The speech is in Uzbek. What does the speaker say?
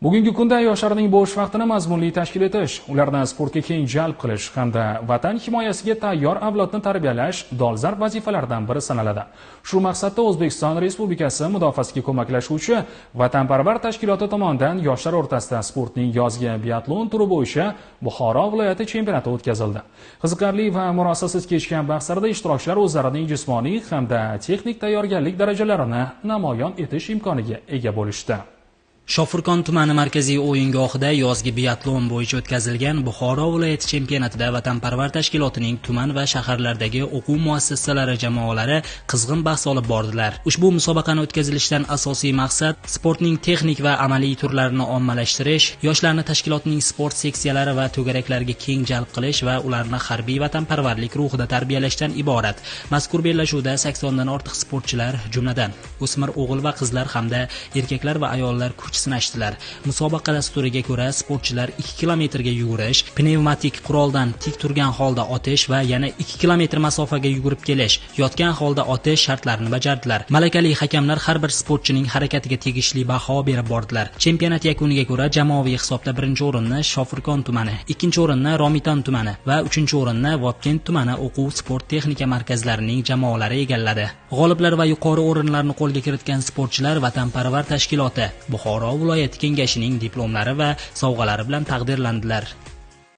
Bugungi kunda yoshlarning bo'sh vaqtini mazmunli tashkil etish, ularni sportga keng jalb qilish hamda vatan himoyasiga tayyor avlodni tarbiyalash dolzarb vazifalardan biri sanaladi. Shu maqsadda O'zbekiston Respublikasi mudofaasiga ko'maklashuvchi vatanparvar tashkiloti tomonidan yoshlar o'rtasida sportning yozgi biatlon turi bo'yicha Buxoro viloyati chempionati o'tkazildi. Qiziqarli va murosasiz kechgan bahslarda ishtirokchilar o'zlarining jismoniy hamda texnik tayyorgarlik darajalarini namoyon etish imkoniga ega bo'lishdi. Shofirkon tumani markaziy o'yingohida yozgi biatlon bo'yicha o'tkazilgan Buxoro viloyati chempionatida vatanparvar tashkilotining tuman va shaharlardagi o'quv muassasalari jamoalari qizg'in bahs olib bordilar. Ushbu musobaqani o'tkazilishdan asosiy maqsad sportning texnik va amaliy turlarini ommalashtirish, yoshlarni tashkilotning sport seksiyalari va to'garaklariga keng jalb qilish va ularni harbiy vatanparvarlik ruhida tarbiyalashdan iborat. Mazkur bellashuvda 80 dan ortiq sportchilar, jumladan o'smir o'g'il va qizlar hamda erkaklar va ayollar kuch sinashdilar. Musobaqa dasturiga ko'ra sportchilar 2 kilometrga yugurish, pnevmatik quroldan tik turgan holda otish va yana 2 kilometr masofaga yugurib kelish, yotgan holda otish shartlarini bajardilar. Malakali hakamlar har bir sportchining harakatiga tegishli baho berib bordilar. Chempionat yakuniga ko'ra jamoaviy hisobda 1-o'rinni Shofirkon tumani, 2-o'rinni Romitan tumani va 3-o'rinni Vobkent tumani o'quv sport texnika markazlarining jamoalari egalladi. G'oliblar va yuqori o'rinlarni qo'lga kiritgan sportchilar vatanparvar tashkiloti Buxoro viloyati kengashining diplomlari va sovg'alari bilan taqdirlandilar.